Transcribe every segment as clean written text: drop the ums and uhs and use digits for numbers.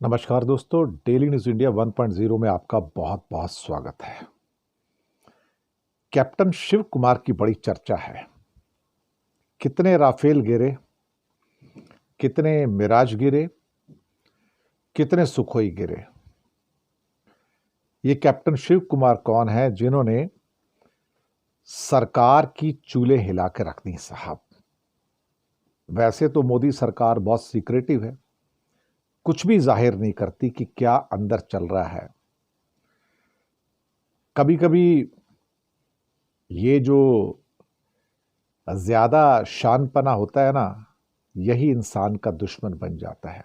नमस्कार दोस्तों, daily news India 1.0 में आपका बहुत बहुत स्वागत है। कैप्टन शिव कुमार की बड़ी चर्चा है। कितने राफेल गिरे, कितने मिराज गिरे, कितने सुखोई गिरे। ये कैप्टन शिव कुमार कौन है जिन्होंने सरकार की चूल्हे हिला के रख दी साहब। वैसे तो मोदी सरकार बहुत सीक्रेटिव है, कुछ भी जाहिर नहीं करती कि क्या अंदर चल रहा है। कभी कभी ये जो ज्यादा शानपना होता है ना, यही इंसान का दुश्मन बन जाता है।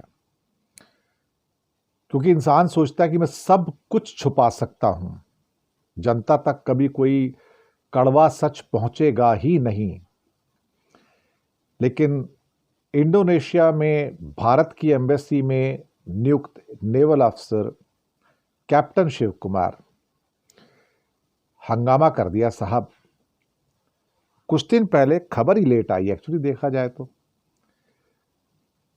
क्योंकि इंसान सोचता है कि मैं सब कुछ छुपा सकता हूं, जनता तक कभी कोई कड़वा सच पहुंचेगा ही नहीं। लेकिन इंडोनेशिया में भारत की एम्बेसी में नियुक्त नेवल अफसर कैप्टन शिव कुमार हंगामा कर दिया साहब। कुछ दिन पहले खबर ही लेट आई एक्चुअली देखा जाए तो,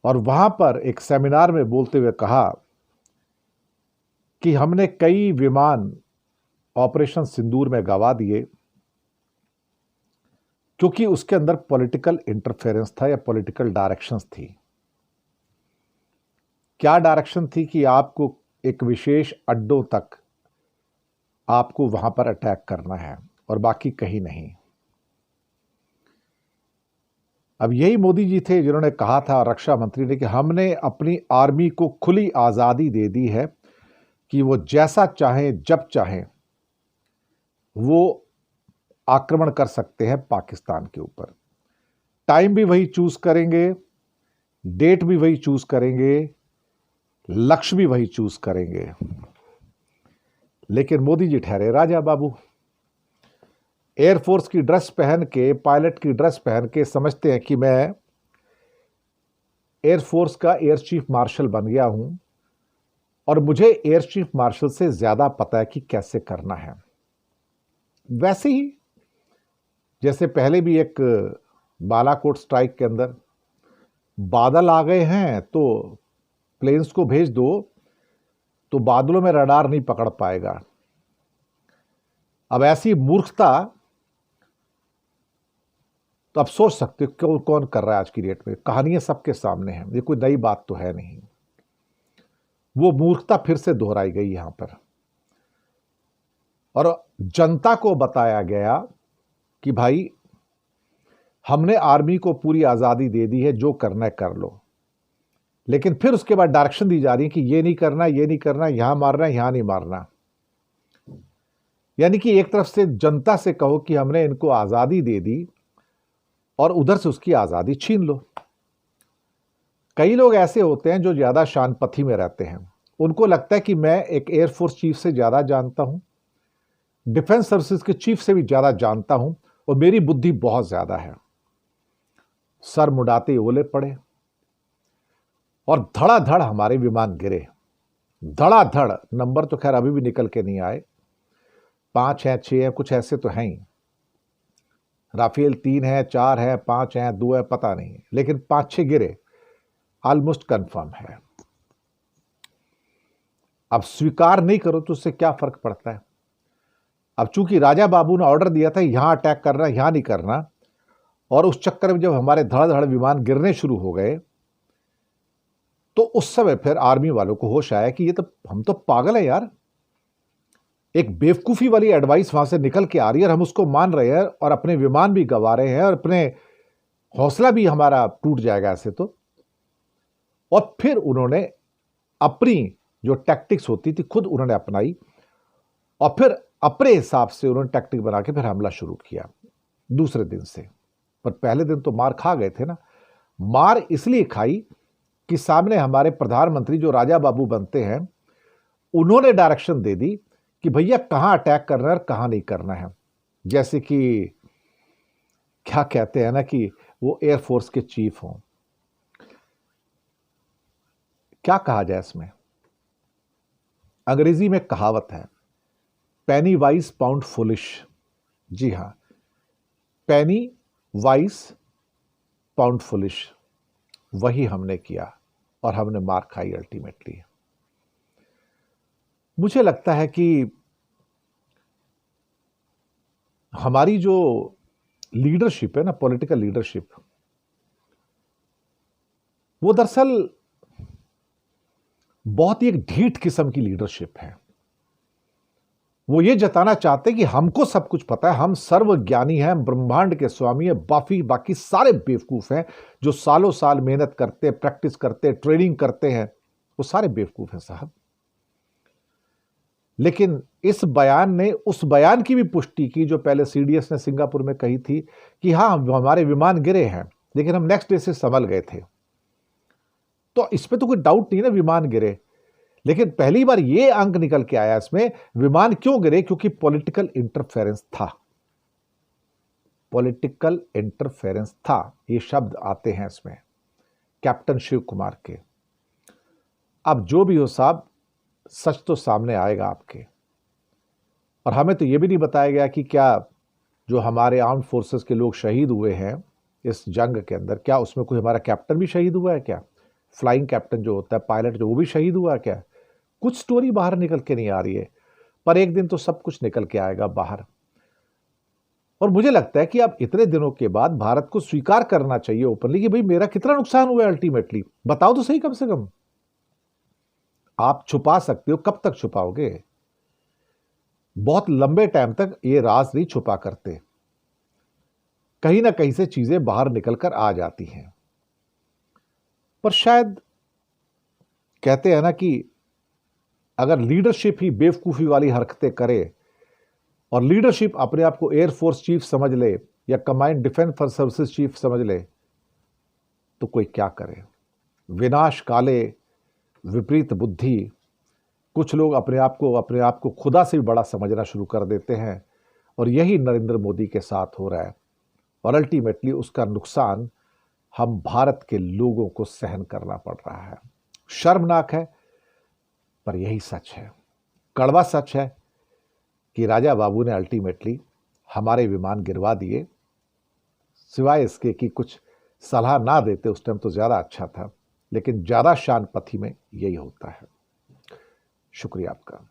और वहां पर एक सेमिनार में बोलते हुए कहा कि हमने कई विमान ऑपरेशन सिंदूर में गवा दिए क्योंकि उसके अंदर पॉलिटिकल इंटरफेरेंस था या पॉलिटिकल डायरेक्शंस थी। क्या डायरेक्शन थी कि आपको एक विशेष अड्डों तक आपको वहां पर अटैक करना है और बाकी कहीं नहीं। अब यही मोदी जी थे जिन्होंने कहा था, रक्षा मंत्री ने, कि हमने अपनी आर्मी को खुली आजादी दे दी है कि वो जैसा चाहें जब चाहें वो आक्रमण कर सकते हैं पाकिस्तान के ऊपर। टाइम भी वही चूज करेंगे, डेट भी वही चूज करेंगे, लक्ष्य भी वही चूज करेंगे। लेकिन मोदी जी ठहरे राजा बाबू। एयरफोर्स की ड्रेस पहन के, पायलट की ड्रेस पहन के समझते हैं कि मैं एयरफोर्स का एयर चीफ मार्शल बन गया हूं और मुझे एयर चीफ मार्शल से ज्यादा पता है कि कैसे करना है। वैसे ही जैसे पहले भी एक बालाकोट स्ट्राइक के अंदर बादल आ गए हैं तो प्लेन्स को भेज दो, तो बादलों में रडार नहीं पकड़ पाएगा। अब ऐसी मूर्खता तो आप सोच सकते हो क्यों कौन कर रहा है आज की डेट में। कहानियां सबके सामने हैं, ये कोई नई बात तो है नहीं। वो मूर्खता फिर से दोहराई गई यहां पर, और जनता को बताया गया कि भाई हमने आर्मी को पूरी आजादी दे दी है, जो करना है कर लो। लेकिन फिर उसके बाद डायरेक्शन दी जा रही है कि ये नहीं करना, ये नहीं करना, यहां मारना, यहां नहीं मारना। यानी कि एक तरफ से जनता से कहो कि हमने इनको आजादी दे दी और उधर से उसकी आजादी छीन लो। कई लोग ऐसे होते हैं जो ज्यादा शानपथी में रहते हैं। उनको लगता है कि मैं एक एयरफोर्स चीफ से ज्यादा जानता हूं, डिफेंस सर्विसेज के चीफ से भी ज्यादा जानता हूं, और मेरी बुद्धि बहुत ज्यादा है। सर मुड़ाते ओले पड़े और धड़ाधड़ हमारे विमान गिरे। धड़ाधड़। नंबर तो खैर अभी भी निकल के नहीं आए, 5 हैं, 6 हैं, कुछ ऐसे तो हैं ही। राफेल 3 है, 4 है, 5 है, 2 है, पता नहीं, लेकिन 5-6 गिरे ऑलमोस्ट कंफर्म है। अब स्वीकार नहीं करो तो उससे क्या फर्क पड़ता है। अब चूंकि राजा बाबू ने ऑर्डर दिया था यहां अटैक करना, यहां नहीं करना, और उस चक्कर में जब हमारे धड़ाधड़ विमान गिरने शुरू हो गए तो उस समय फिर आर्मी वालों को होश आया कि ये तो हम तो पागल है यार। एक बेवकूफी वाली एडवाइस वहां से निकल के आ रही है और हम उसको मान रहे हैं और अपने विमान भी गंवा रहे हैं और अपने हौसला भी हमारा टूट जाएगा ऐसे तो। और फिर उन्होंने अपनी जो टैक्टिक्स होती थी खुद उन्होंने अपनाई और फिर अपने हिसाब से उन्होंने टैक्टिक बना के फिर हमला शुरू किया दूसरे दिन से। पर पहले दिन तो मार खा गए थे ना। मार इसलिए खाई कि सामने हमारे प्रधानमंत्री जो राजा बाबू बनते हैं, उन्होंने डायरेक्शन दे दी कि भैया कहां अटैक करना है और कहां नहीं करना है। जैसे कि क्या कहते हैं ना कि वो एयरफोर्स के चीफ हों। क्या कहा जाए इसमें, अंग्रेजी में कहावत है, पेनी वाइज पाउंड फुलिश। जी हां, पेनी वाइज पाउंड फुलिश, वही हमने किया और हमने मार खाई अल्टीमेटली। मुझे लगता है कि हमारी जो लीडरशिप है ना, पॉलिटिकल लीडरशिप, वो दरअसल बहुत ही एक ढीठ किस्म की लीडरशिप है। वो ये जताना चाहते हैं कि हमको सब कुछ पता है, हम सर्वज्ञानी हैं, ब्रह्मांड के स्वामी हैं, बाकी सारे बेवकूफ हैं। जो सालों साल मेहनत करते, प्रैक्टिस करते, ट्रेनिंग करते हैं, वो सारे बेवकूफ हैं साहब। लेकिन इस बयान ने उस बयान की भी पुष्टि की जो पहले सीडीएस ने सिंगापुर में कही थी कि हाँ, हमारे विमान गिरे हैं, लेकिन हम नेक्स्ट डे से संभल गए थे। तो इस पे तो कोई डाउट नहीं ना, विमान गिरे। लेकिन पहली बार ये अंक निकल के आया इसमें, विमान क्यों गिरे? क्योंकि पॉलिटिकल इंटरफेरेंस था। पॉलिटिकल इंटरफेरेंस था, ये शब्द आते हैं इसमें कैप्टन शिव कुमार के। अब जो भी हो साहब, सच तो सामने आएगा आपके। और हमें तो ये भी नहीं बताया गया कि क्या जो हमारे आर्म्ड फोर्सेस के लोग शहीद हुए हैं इस जंग के अंदर, क्या उसमें कोई हमारा कैप्टन भी शहीद हुआ है? क्या फ्लाइंग कैप्टन जो होता है, पायलट जो, वो भी शहीद हुआ है क्या? कुछ स्टोरी बाहर निकल के नहीं आ रही है, पर एक दिन तो सब कुछ निकल के आएगा बाहर। और मुझे लगता है कि अब इतने दिनों के बाद भारत को स्वीकार करना चाहिए ओपनली कि भाई मेरा कितना नुकसान हुआ है अल्टीमेटली, बताओ तो सही कम से कम। आप छुपा सकते हो, कब तक छुपाओगे? बहुत लंबे टाइम तक ये राज नहीं छुपा करते, कहीं ना कहीं से चीजें बाहर निकल कर आ जाती हैं। पर शायद कहते हैं ना कि अगर लीडरशिप ही बेवकूफ़ी वाली हरकतें करे और लीडरशिप अपने आप को एयरफोर्स चीफ समझ ले या कंबाइंड डिफेंस सर्विसेज चीफ समझ ले, तो कोई क्या करे? विनाश काले विपरीत बुद्धि। कुछ लोग अपने आप को खुदा से भी बड़ा समझना शुरू कर देते हैं, और यही नरेंद्र मोदी के साथ हो रहा है। और अल्टीमेटली उसका नुकसान हम भारत के लोगों को सहन करना पड़ रहा है। शर्मनाक है, पर यही सच है, कड़वा सच है कि राजा बाबू ने अल्टीमेटली हमारे विमान गिरवा दिए। सिवाय इसके कि कुछ सलाह ना देते उस टाइम तो ज़्यादा अच्छा था, लेकिन ज़्यादा शान पथी में यही होता है। शुक्रिया आपका।